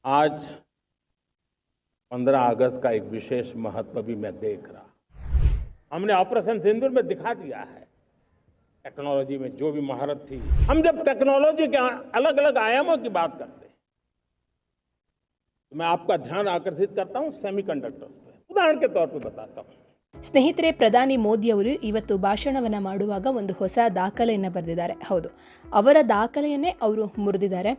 आज 15 अगस्त का एक विशेष महत्व भी मैं देख रहा। हमने ऑपरेशन सिंदूर में दिखा दिया है टेक्नोलॉजी में जो भी महारत थी। हम जब टेक्नोलॉजी के अलग अलग आयामों की बात करते हैं तो मैं आपका ध्यान आकर्षित करता हूं सेमीकंडक्टर्स पे। उदाहरण के तौर पे बताता हूं। ಸ್ನೇಹಿತರೆ, ಪ್ರಧಾನಿ ಮೋದಿಯವರು ಇವತ್ತು ಭಾಷಣವನ್ನು ಮಾಡುವಾಗ ಒಂದು ಹೊಸ ದಾಖಲೆಯನ್ನು ಬರೆದಿದ್ದಾರೆ. ಹೌದು, ಅವರ ದಾಖಲೆಯನ್ನೇ ಅವರು ಮುರಿದಿದ್ದಾರೆ.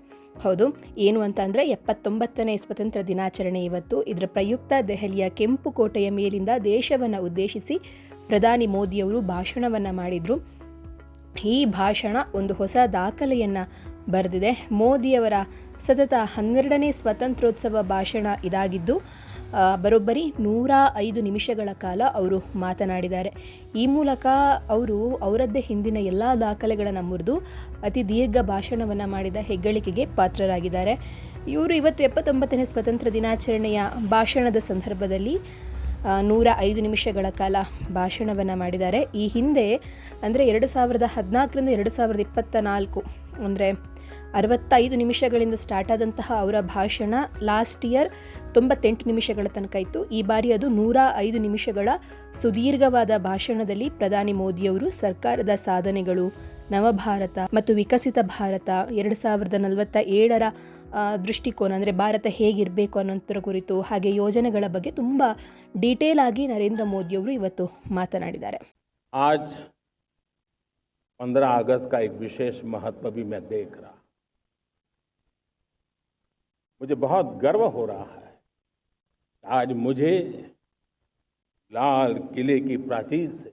ಹೌದು, ಏನು ಅಂತ ಅಂದರೆ 79ನೇ ಸ್ವತಂತ್ರ ದಿನಾಚರಣೆ ಇವತ್ತು. ಇದರ ಪ್ರಯುಕ್ತ ದೆಹಲಿಯ ಕೆಂಪು ಕೋಟೆಯ ಮೇಲಿಂದ ದೇಶವನ್ನು ಉದ್ದೇಶಿಸಿ ಪ್ರಧಾನಿ ಮೋದಿಯವರು ಭಾಷಣವನ್ನು ಮಾಡಿದರು. ಈ ಭಾಷಣ ಒಂದು ಹೊಸ ದಾಖಲೆಯನ್ನು ಬರೆದಿದೆ. ಮೋದಿಯವರ ಸತತ 12ನೇ ಸ್ವಾತಂತ್ರ್ಯೋತ್ಸವ ಭಾಷಣ ಇದಾಗಿದ್ದು ಬರೋಬ್ಬರಿ 105 ನಿಮಿಷಗಳ ಕಾಲ ಅವರು ಮಾತನಾಡಿದ್ದಾರೆ. ಈ ಮೂಲಕ ಅವರು ಅವರದ್ದೇ ಹಿಂದಿನ ಎಲ್ಲ ದಾಖಲೆಗಳನ್ನು ಮುರಿದು ಅತಿ ದೀರ್ಘ ಭಾಷಣವನ್ನು ಮಾಡಿದ ಹೆಗ್ಗಳಿಕೆಗೆ ಪಾತ್ರರಾಗಿದ್ದಾರೆ. ಇವರು ಇವತ್ತು 79ನೇ ಸ್ವಾತಂತ್ರ್ಯ ದಿನಾಚರಣೆಯ ಭಾಷಣದ ಸಂದರ್ಭದಲ್ಲಿ 105 ನಿಮಿಷಗಳ ಕಾಲ ಭಾಷಣವನ್ನು ಮಾಡಿದ್ದಾರೆ. ಈ ಹಿಂದೆ ಅಂದರೆ 2014ರಿಂದ 2024 ಅಂದರೆ 65 ನಿಮಿಷಗಳಿಂದ ಸ್ಟಾರ್ಟ್ ಆದಂತಹ ಅವರ ಭಾಷಣ ಲಾಸ್ಟ್ ಇಯರ್ 98 ನಿಮಿಷಗಳ ತನಕ ಇತ್ತು. ಈ ಬಾರಿ ಅದು 105 ನಿಮಿಷಗಳ ಸುದೀರ್ಘವಾದ ಭಾಷಣದಲ್ಲಿ ಪ್ರಧಾನಿ ಮೋದಿಯವರು ಸರ್ಕಾರದ ಸಾಧನೆಗಳು, ನವಭಾರತ ಮತ್ತು ವಿಕಸಿತ ಭಾರತ 2047ರ ದೃಷ್ಟಿಕೋನ ಅಂದರೆ ಭಾರತ ಹೇಗಿರಬೇಕು ಅನ್ನೋಂಥರ ಕುರಿತು ಹಾಗೆ ಯೋಜನೆಗಳ ಬಗ್ಗೆ ತುಂಬ ಡೀಟೇಲ್ ಆಗಿ ನರೇಂದ್ರ ಮೋದಿಯವರು ಇವತ್ತು ಮಾತನಾಡಿದ್ದಾರೆ. आज 15 अगस्त का एक विशेष महत्व भी मैं देख रहा। मुझे बहुत गर्व हो रहा है। आज मुझे लाल किले की प्राचीर से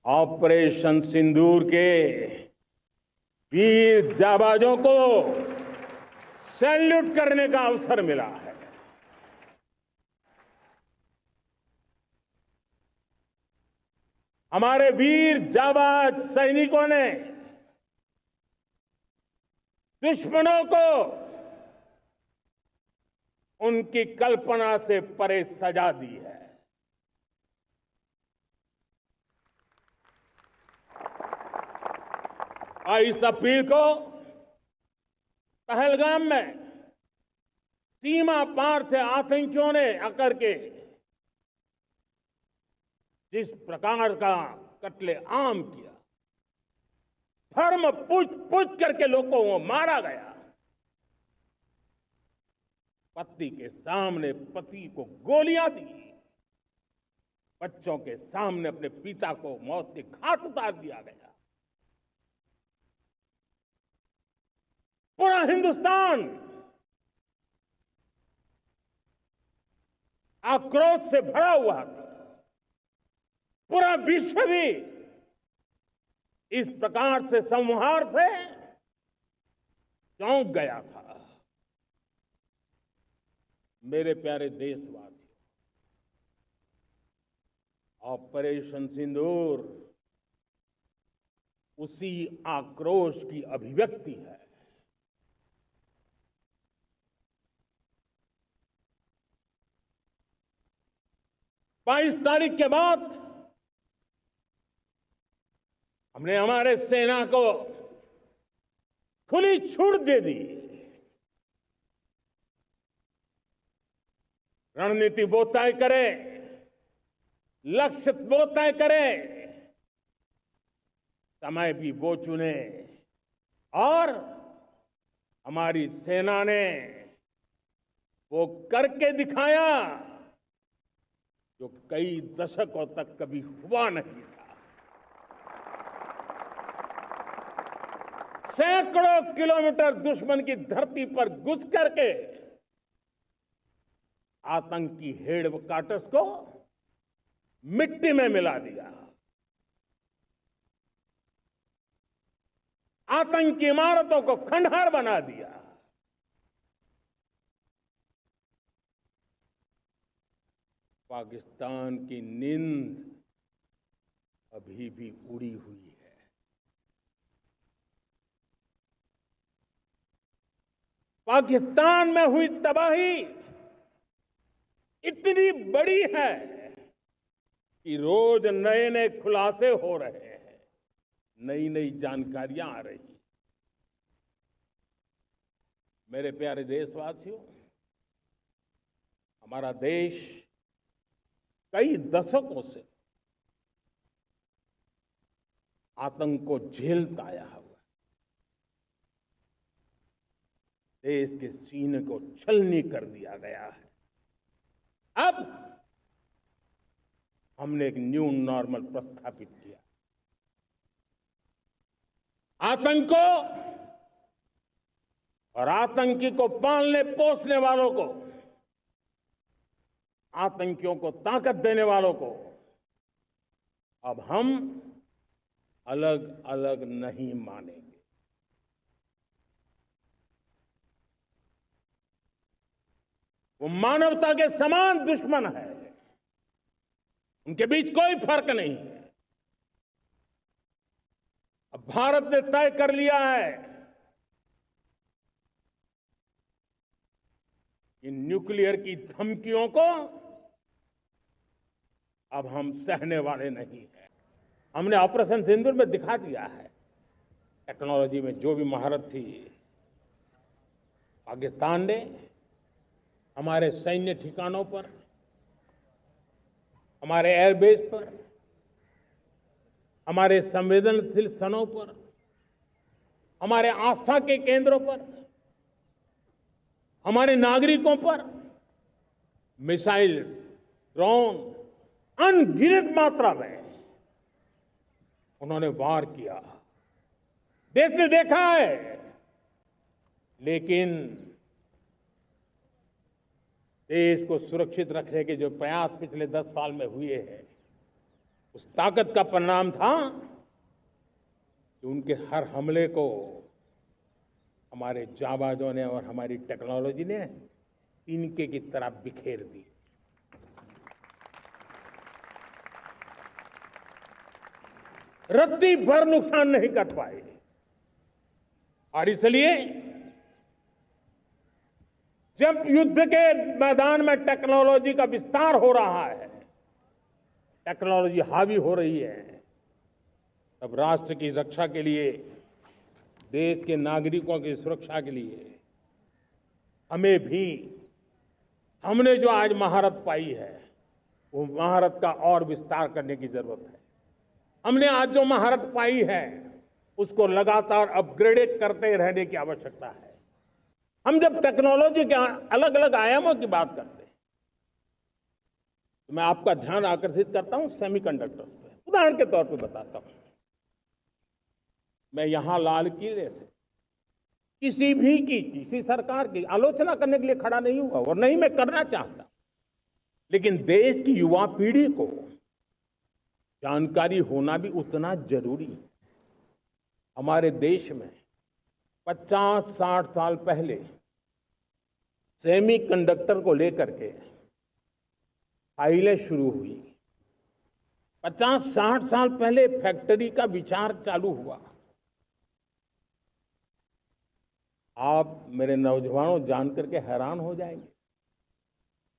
ऑपरेशन सिंदूर के वीर जाबाजों को सैल्यूट करने का अवसर मिला है। हमारे वीर जाबाज सैनिकों ने दुश्मनों को उनकी कल्पना से परे सजा दी है। 22 अप्रैल को पहलगाम में सीमा पार से आतंकियों ने आकर के जिस प्रकार का कत्ले आम किया, धर्म पूछ करके लोगों को मारा गया। पत्नी के सामने पति को गोलियां दी, बच्चों के सामने अपने पिता को मौत के घाट उतार दिया गया। पूरा हिंदुस्तान आक्रोश से भरा हुआ था। पूरा विश्व भी इस प्रकार से संहार से चौंक गया था। मेरे प्यारे देशवासियों, ऑपरेशन सिंदूर उसी आक्रोश की अभिव्यक्ति है। बाईस तारीख के बाद हमने हमारे सेना को खुली छूट दे दी। रणनीति वो तय करे, लक्ष्य वो तय करे, समय भी वो चुने। और हमारी सेना ने वो करके दिखाया जो कई दशकों तक कभी हुआ नहीं था। सैकड़ों किलोमीटर दुश्मन की धरती पर घुस करके आतंकी हेडक्वार्टर्स को मिट्टी में मिला दिया, आतंकी इमारतों को खंडहर बना दिया। पाकिस्तान की नींद अभी भी उड़ी हुई है। पाकिस्तान में हुई तबाही इतनी बड़ी है कि रोज नए नए खुलासे हो रहे हैं, नई नई जानकारियां आ रही। मेरे प्यारे देशवासियों, हमारा देश कई दशकों से आतंक को झेलता आया हुआ है। देश के सीने को छलनी कर दिया गया है। अब हमने एक न्यू नॉर्मल प्रस्थापित किया। आतंक को और आतंकी को पालने पोसने वालों को, आतंकियों को ताकत देने वालों को अब हम अलग अलग नहीं मानेंगे। वो मानवता के समान दुश्मन है, उनके बीच कोई फर्क नहीं है। अब भारत ने तय कर लिया है कि न्यूक्लियर की धमकियों को अब हम सहने वाले नहीं हैं। हमने ऑपरेशन सिंदूर में दिखा दिया है, टेक्नोलॉजी में जो भी महारत थी पाकिस्तान ने हमारे सैन्य ठिकानों पर, हमारे एयरबेस पर, हमारे संवेदनशील स्थानों पर, हमारे आस्था के केंद्रों पर, हमारे नागरिकों पर मिसाइल्स, ड्रोन अनगिनत मात्रा में उन्होंने वार किया। देश ने देखा है, लेकिन देश को सुरक्षित रखने के जो प्रयास पिछले 10 साल में हुए हैं, उस ताकत का परिणाम था कि उनके हर हमले को हमारे जाबाजों ने और हमारी टेक्नोलॉजी ने तिनके की तरह बिखेर दी। रत्ती भर नुकसान नहीं कर पाए। और इसलिए जब युद्ध के मैदान में टेक्नोलॉजी का विस्तार हो रहा है, टेक्नोलॉजी हावी हो रही है, तब राष्ट्र की रक्षा के लिए, देश के नागरिकों की सुरक्षा के लिए हमें भी, हमने जो आज महारत पाई है, वो महारत का और विस्तार करने की जरूरत है। हमने आज जो महारत पाई है, उसको लगातार अपग्रेडेड करते रहने की आवश्यकता है। हम जब टेक्नोलॉजी के अलग अलग आयामों की बात करते हैं, तो मैं आपका ध्यान आकर्षित करता हूं सेमीकंडक्टर्स पे। उदाहरण के तौर पे बताता हूं, मैं यहां लाल किले से किसी सरकार की आलोचना करने के लिए खड़ा नहीं हुआ और नहीं मैं करना चाहता, लेकिन देश की युवा पीढ़ी को जानकारी होना भी उतना जरूरी है। हमारे देश में 50-60 साल पहले सेमीकंडक्टर को लेकर के फाइलें शुरू हुई। 50-60 साल पहले फैक्ट्री का विचार चालू हुआ। आप मेरे नौजवानों जान करके हैरान हो जाएंगे,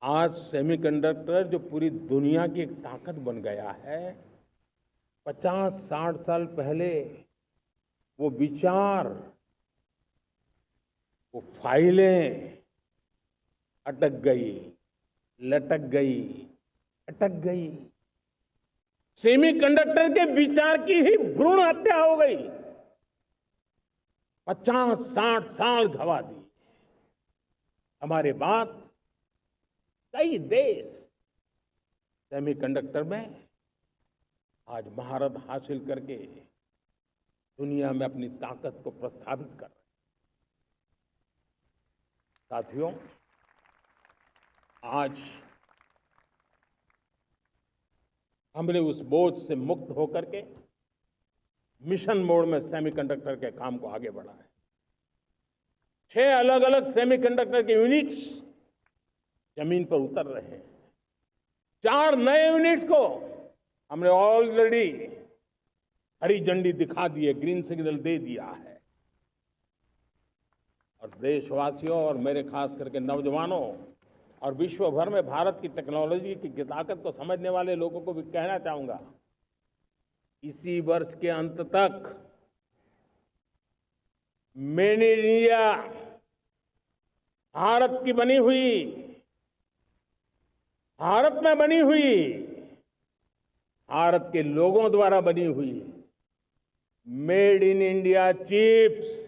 आज सेमीकंडक्टर जो पूरी दुनिया की एक ताकत बन गया है, 50-60 साल पहले वो विचार, वो फाइलें अटक गई, लटक गई, अटक गई। सेमीकंडक्टर के विचार की ही भ्रूण हत्या हो गई। 50-60 साल गवा दी। हमारे बाद कई देश सेमीकंडक्टर में आज महारत हासिल करके दुनिया में अपनी ताकत को प्रस्थापित कर रहे हैं। साथियों, आज हमने उस बोझ से मुक्त होकर के मिशन मोड में सेमीकंडक्टर के काम को आगे बढ़ा है। 6 अलग अलग सेमीकंडक्टर के यूनिट्स जमीन पर उतर रहे हैं। 4 नए यूनिट्स को हमने ऑलरेडी हरी झंडी दिखा दी है, ग्रीन सिग्नल दे दिया है। और देशवासियों और मेरे खास करके नौजवानों और विश्व भर में भारत की टेक्नोलॉजी की ताकत को समझने वाले लोगों को भी कहना चाहूंगा, इसी वर्ष के अंत तक मेड इन इंडिया भारत की बनी हुई, भारत में बनी हुई, भारत के लोगों द्वारा बनी हुई मेड इन इंडिया चिप्स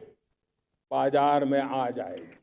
बाजार में आ जाएगी।